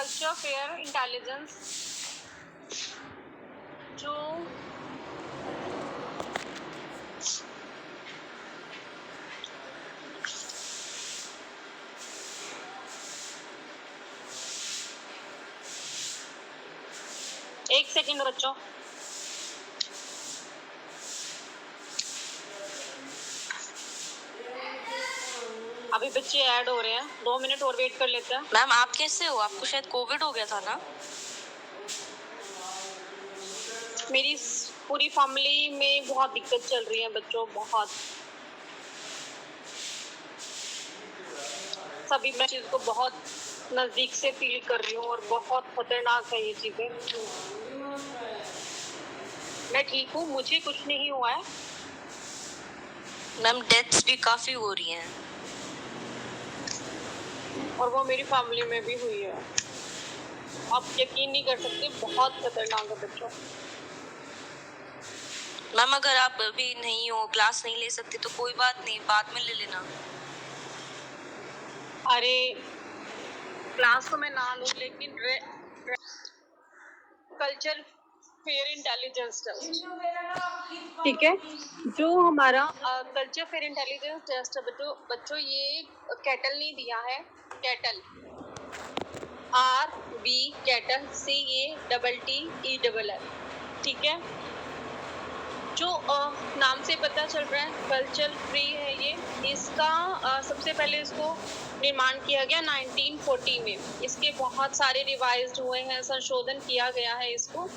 Culture fair intelligence जो एक second बच्चों, अभी बच्चे ऐड हो रहे हैं, 2 मिनट और वेट कर लेते हैं। मैम आप कैसे हो? आपको शायद कोविड हो गया था ना? मेरी पूरी फैमिली में बहुत दिक्कत चल रही है बच्चों, बहुत। सभी मैं चीज को बहुत नजदीक से फील कर रही हूँ और बहुत खतरनाक है ये चीजें। मैं ठीक हूँ, मुझे कुछ नहीं हुआ है। मैम डेथ्स भी काफी हो रही हैं और वो मेरी फैमिली में भी हुई है। आप यकीन नहीं कर सकते, बहुत खतरनाक है बच्चों। मैम अगर आप अभी नहीं हो, क्लास नहीं ले सकते तो कोई बात नहीं, बाद में ले लेना। अरे क्लास तो मैं ना लूं, लेकिन कल्चर फेयर इंटेलिजेंस टेस्ट, ठीक है, जो हमारा कल्चर फेयर इंटेलिजेंस टेस्ट है बच्चों, ये कैटल नहीं दिया है, कैटल RB कैटल CATTEL, ठीक है। जो नाम से पता चल रहा है कल्चर फ्री है ये। इसका सबसे पहले इसको निर्माण किया गया 1940 में। इसके बहुत सारे रिवाइज्ड हुए हैं, संशोधन किया गया है इसको।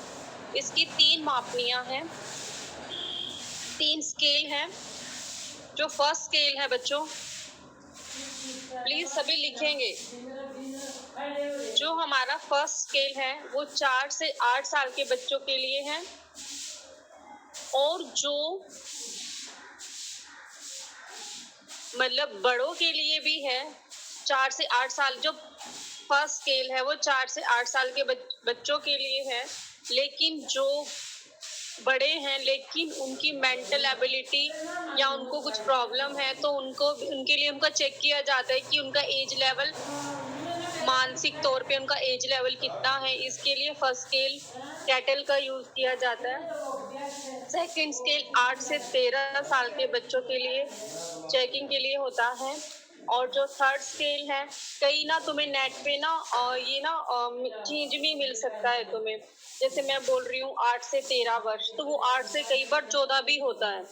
इसकी 3 मापनियां हैं, 3 स्केल हैं। जो फर्स्ट स्केल है बच्चों, प्लीज सभी लिखेंगे। जो हमारा फर्स्ट स्केल है वो 4 से 8 साल के बच्चों के लिए है, और जो मतलब बड़ों के लिए भी है 4 से 8 साल। जो फर्स्ट स्केल है वो 4 से 8 साल के बच्चों के लिए है, लेकिन जो बड़े हैं लेकिन उनकी मेंटल एबिलिटी या उनको कुछ प्रॉब्लम है तो उनके लिए उनका चेक किया जाता है कि उनका एज लेवल, मानसिक तौर पे उनका एज लेवल कितना है। इसके लिए फर्स्ट स्केल कैटल का यूज किया जाता है। सेकंड स्केल 8 से 13 साल के बच्चों के लिए चेकिंग के लिए होता है। और जो थर्ड स्केल है, कई ना तुम्हें नेट पे ना ये ना चीज भी मिल सकता है तुम्हें। जैसे मैं बोल रही हूँ 8 से 13 वर्ष, तो वो 8 से कई बार 14 भी होता है।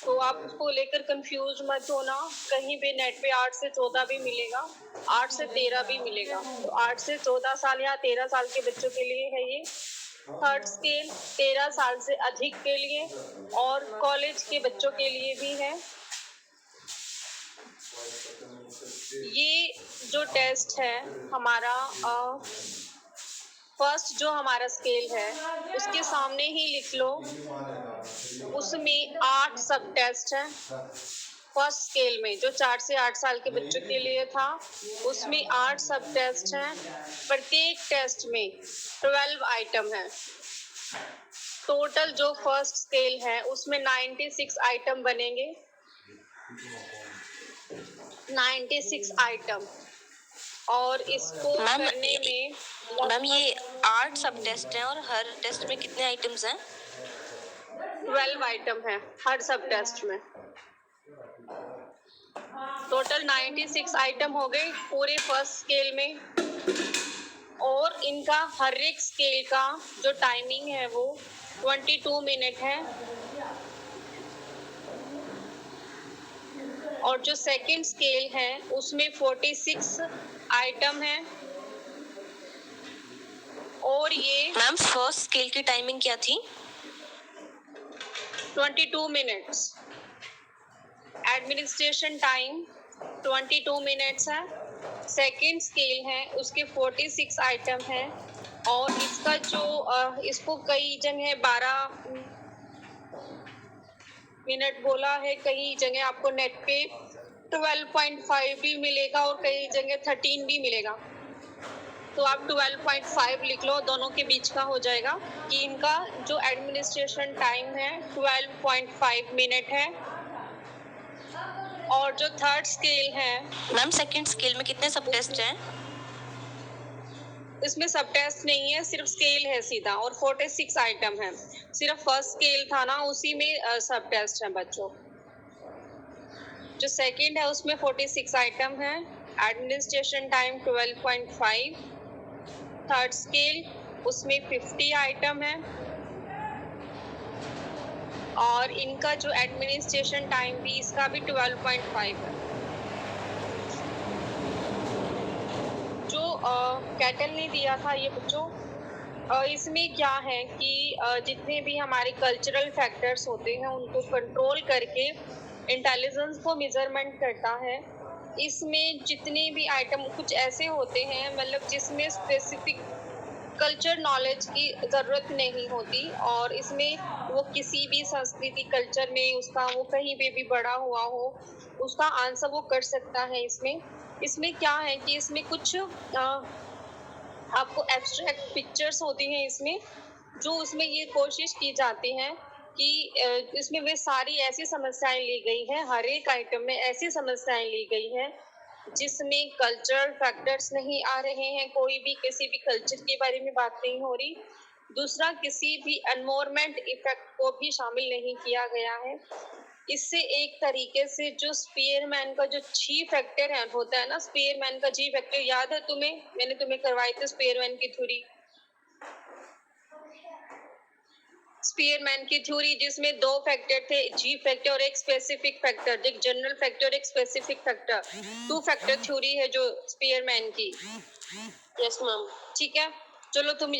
तो आप उसको लेकर कंफ्यूज मत होना, कहीं पे नेट पे 8 से 14 भी मिलेगा, 8 से 13 भी मिलेगा। तो 8 से 14 साल या 13 साल के बच्चों के लिए है ये थर्ड स्केल, 13 साल से अधिक के लिए और कॉलेज के बच्चों के लिए भी है। ये जो टेस्ट है हमारा फर्स्ट जो हमारा स्केल है उसके सामने ही लिख लो, उसमें 8 सब टेस्ट हैं। फर्स्ट स्केल में जो 4 से 8 साल के बच्चों के लिए था उसमें 8 सब टेस्ट हैं। प्रत्येक टेस्ट में 12 आइटम है। टोटल जो फर्स्ट स्केल है उसमें 96 आइटम बनेंगे, 96 आइटम। और इसको करने में मैम ये 8 सब टेस्ट हैं और हर टेस्ट में कितने आइटम्स हैं? 12 आइटम है हर सब टेस्ट में। टोटल 96 आइटम हो गए पूरे फर्स्ट स्केल में। और इनका हर एक स्केल का जो टाइमिंग है वो 22 मिनट है। और जो सेकंड स्केल है उसमें 46 आइटम है। और ये मैम फर्स्ट स्केल की टाइमिंग क्या थी? 22 मिनट्स। एडमिनिस्ट्रेशन टाइम 22 मिनट्स है। सेकंड स्केल है उसके 46 आइटम है। और इसका जो इसको कई जगह 12 मिनट बोला है, कई जगह आपको नेट पे 12.5 भी मिलेगा और कई जगह 13 भी मिलेगा। तो आप 12.5 लिख लो, दोनों के बीच का हो जाएगा कि इनका जो एडमिनिस्ट्रेशन टाइम है 12.5 मिनट है। और जो थर्ड स्केल है, मैम सेकंड स्केल में कितने सब टेस्ट हैं? इसमें सब टेस्ट नहीं है, सिर्फ स्केल है सीधा, और 46 आइटम है। सिर्फ फर्स्ट स्केल था ना, उसी में सब टेस्ट है बच्चों। जो सेकंड है उसमें 46 आइटम है, एडमिनिस्ट्रेशन टाइम 12.5। थर्ड स्केल उसमें 50 आइटम है, और इनका जो एडमिनिस्ट्रेशन टाइम भी इसका भी 12.5 है। जो कैटल ने दिया था ये बच्चों, इसमें क्या है कि जितने भी हमारे कल्चरल फैक्टर्स होते हैं उनको कंट्रोल करके इंटेलिजेंस को मेजरमेंट करता है। इसमें जितने भी आइटम कुछ ऐसे होते हैं मतलब जिसमें स्पेसिफिक कल्चर नॉलेज की ज़रूरत नहीं होती, और इसमें वो किसी भी संस्कृति कल्चर में उसका वो कहीं पे भी बड़ा हुआ हो उसका आंसर वो कर सकता है। इसमें क्या है कि इसमें कुछ आपको एब्स्ट्रैक्ट पिक्चर्स होती हैं इसमें, जो उसमें ये कोशिश की जाती है कि इसमें वे सारी ऐसी समस्याएं ली गई हैं, हर एक आइटम में ऐसी समस्याएं ली गई हैं जिसमें कल्चरल फैक्टर्स नहीं आ रहे हैं, कोई भी किसी भी कल्चर के बारे में बात नहीं हो रही। दूसरा, किसी भी एनवायरमेंट इफेक्ट को भी शामिल नहीं किया गया है। इससे एक तरीके से जो स्पीयरमैन का जो जी फैक्टर है होता है ना, स्पीयरमैन का जी फैक्टर याद है तुम्हें? मैंने तुम्हें करवाई थी स्पीयरमैन की थ्योरी, स्पीयरमैन की थ्योरी जिसमें दो फैक्टर थे, जी फैक्टर और एक स्पेसिफिक फैक्टर, एक जनरल फैक्टर और एक specific factor. Two factor theory है जो स्पीयरमैन की। यस मैम, ठीक है। चलो तुम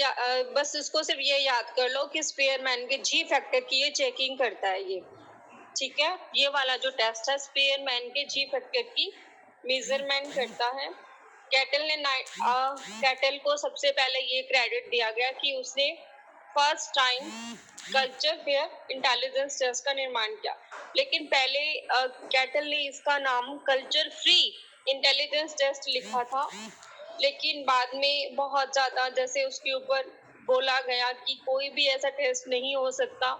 बस इसको सिर्फ ये याद कर लो कि स्पीयरमैन के जी फैक्टर की ये चेकिंग करता है ये, ठीक है। ये वाला जो टेस्ट है स्पीयरमैन के जी फैक्टर की मेजरमेंट करता है। कैटल को सबसे पहले ये क्रेडिट दिया गया कि उसने first time culture fair intelligence test का निर्माण किया, लेकिन पहले कैटल ने इसका नाम कल्चर फ्री इंटेलिजेंस टेस्ट लिखा था, लेकिन बाद में बहुत ज़्यादा जैसे उसके ऊपर बोला गया कि कोई भी ऐसा टेस्ट नहीं हो सकता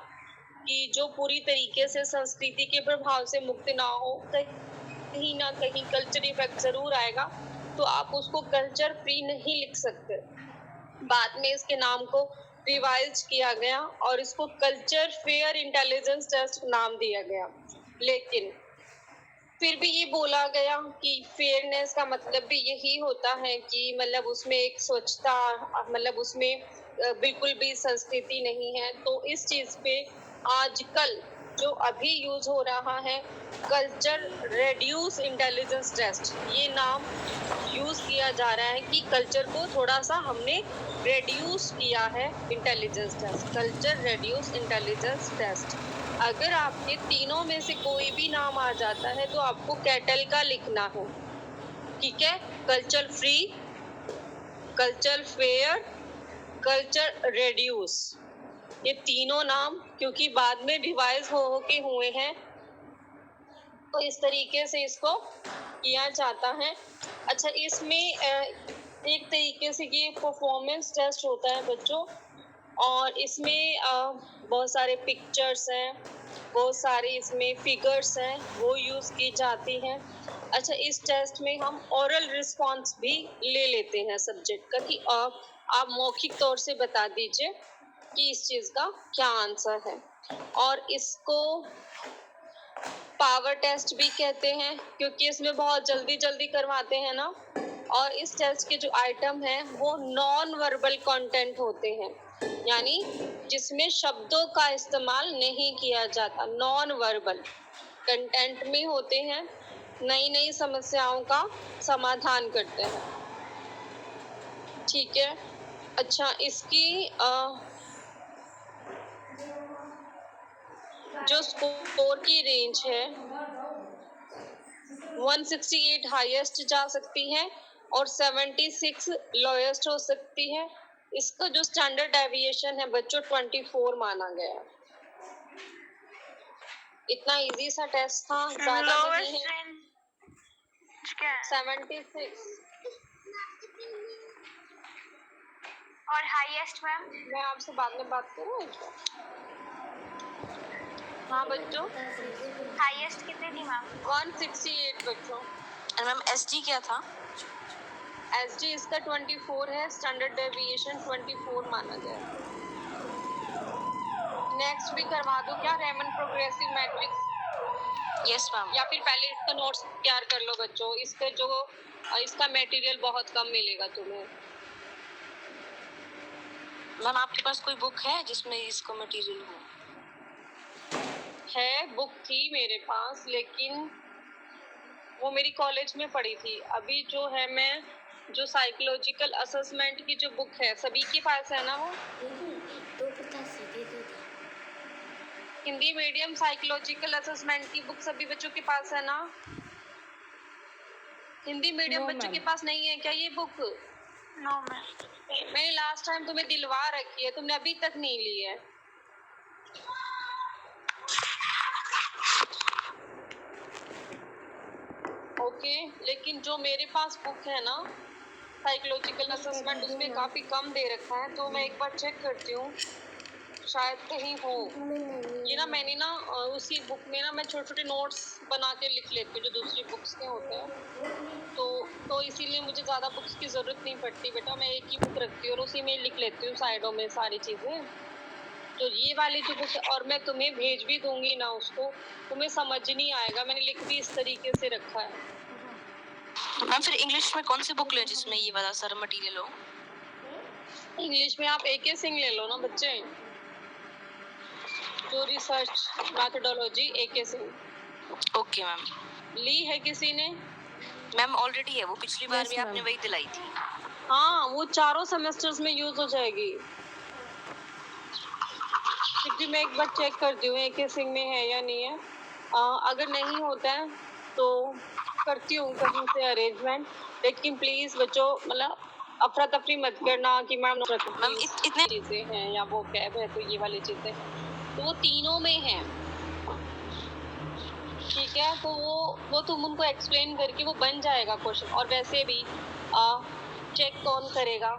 कि जो पूरी तरीके से संस्कृति के प्रभाव से मुक्त ना हो, कहीं ना कहीं कल्चर इफेक्ट जरूर आएगा, तो आप उसको कल्चर फ्री नहीं लिख सकते। बाद में इसके नाम को रिवाइज किया गया और इसको कल्चर फेयर इंटेलिजेंस टेस्ट नाम दिया गया, लेकिन फिर भी ये बोला गया कि फेयरनेस का मतलब भी यही होता है कि मतलब उसमें एक स्वच्छता, मतलब उसमें बिल्कुल भी संस्कृति नहीं है। तो इस चीज पे आजकल जो अभी यूज हो रहा है कल्चर रेड्यूस इंटेलिजेंस टेस्ट, ये नाम यूज किया जा रहा है कि कल्चर को थोड़ा सा हमने रेड्यूस किया है intelligence test, culture reduce intelligence test. अगर आपके तीनों में से कोई भी नाम आ जाता है तो आपको कैटल का लिखना है, ठीक है। Culture free, culture fair, culture reduce, ये तीनों नाम क्योंकि बाद में रिवाइज हो के हुए हैं, तो इस तरीके से इसको किया जाता है। अच्छा, इसमें एक तरीके से ये परफॉर्मेंस टेस्ट होता है बच्चों, और इसमें बहुत सारे पिक्चर्स हैं, बहुत सारे इसमें फिगर्स हैं, वो यूज़ की जाती हैं। अच्छा, इस टेस्ट में हम ओरल रिस्पॉन्स भी ले लेते हैं सब्जेक्ट का कि आप मौखिक तौर से बता दीजिए कि इस चीज़ का क्या आंसर है। और इसको पावर टेस्ट भी कहते हैं क्योंकि इसमें बहुत जल्दी जल्दी करवाते हैं ना, और इस टेस्ट के जो आइटम हैं वो नॉन वर्बल कंटेंट होते हैं, यानी जिसमें शब्दों का इस्तेमाल नहीं किया जाता, नॉन वर्बल कंटेंट में होते हैं, नई नई समस्याओं का समाधान करते हैं, ठीक है। अच्छा, इसकी जो स्कोर की रेंज है 168 हाईएस्ट जा सकती है और 76 लोएस्ट हो सकती है। इसका जो स्टैंडर्ड डेविएशन है बच्चों 24 माना गया। इतना इजी सा टेस्ट था, ज्यादा नहीं है। 76। और हाईएस्ट मैम? मैं आपसे बाद में बात करूँ? हाँ बच्चों, हाईएस्ट कितनी थी मैम? 168 बच्चों। और मैम एसजी क्या था? एसडी इसका 24 है, स्टैंडर्ड डेविएशन 24 माना गया है। नेक्स्ट भी करवा दूं क्या Raven progressive matrix, yes ma'am. या फिर पहले इसका नोट्स तैयार कर लो बच्चों, इसके जो इसका मटेरियल बहुत कम मिलेगा तुम्हें। मैम आपके पास कोई बुक है जिसमें इसका मटेरियल हो? है, बुक थी मेरे पास, लेकिन वो मेरी कॉलेज में पढ़ी थी। अभी जो है मैं जो साइकोलॉजिकल असेसमेंट की जो बुक है, सभी के पास है ना वो? हिंदी मीडियम साइकोलॉजिकल असेसमेंट की बुक सभी बच्चों के पास है ना? हिंदी मीडियम बच्चों के पास नहीं है क्या ये बुक? No ma'am. मैंने लास्ट टाइम तुम्हें दिलवा रखी है, तुमने अभी तक नहीं ली है। ओके, लेकिन जो मेरे पास बुक है ना साइकोलॉजिकल असेसमेंट, उसमें काफी कम दे रखा है, तो मैं एक बार चेक करती हूँ, शायद कहीं हो। ये ना मैंने ना उसी बुक में ना मैं छोटे छोटे नोट्स बना के लिख लेती हूँ जो दूसरी बुक्स के होते हैं, तो इसीलिए मुझे ज़्यादा बुक्स की ज़रूरत नहीं पड़ती बेटा। मैं एक ही बुक रखती हूँ और उसी में लिख लेती हूँ साइडों में सारी चीज़ें। तो ये वाली जो बुक है, और मैं तुम्हें भेज भी दूंगी ना उसको, तुम्हें समझ नहीं आएगा, मैंने लिख भी इस तरीके से रखा है। मैम फिर इंग्लिश में कौन सी बुक ले जिसमें ये वाला सारा मटेरियल हो? इंग्लिश में आप AK सिंह ले लो ना बच्चे, जो research methodology AK Singh. Okay ma'am. ली है किसी ने? मैम ऑलरेडी है वो, पिछली बार भी आपने वही दिलाई थी। हाँ, वो चारों सेमेस्टर्स में यूज हो जाएगी। क्योंकि मैं एक बार चेक करती हूँ AK सिंह में है या नहीं है। अगर नहीं होता है तो करती हूँ कहीं से अरेंजमेंट, लेकिन प्लीज बच्चों मतलब अफरा तफरी मत करना कि मैम इतने चीजें हैं या वो कैब है तो ये वाली चीजें, तो वो तीनों में है, ठीक है? तो वो तुम उनको एक्सप्लेन करके वो बन जाएगा क्वेश्चन। और वैसे भी चेक कौन करेगा?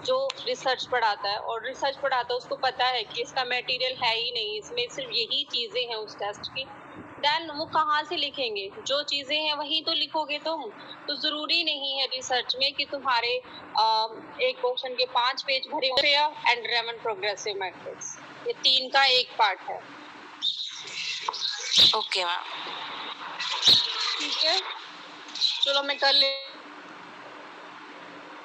जो रिसर्च पढ़ाता है, और रिसर्च पढ़ाता है उसको पता है कि इसका मटेरियल है ही नहीं, इसमें सिर्फ यही चीजें हैं उस टेस्ट की, देन वो कहाँ से लिखेंगे? जो चीजें हैं वही तो लिखोगे तुम। तो जरूरी नहीं है रिसर्च में कि तुम्हारे एक क्वेश्चन के 5 पेज भरे हों। एंड रेमन प्रोग्रेसिव मैट्रिक्स, ये 3 का एक पार्ट है। Okay ma'am. ठीक है, चलो मैं कर ले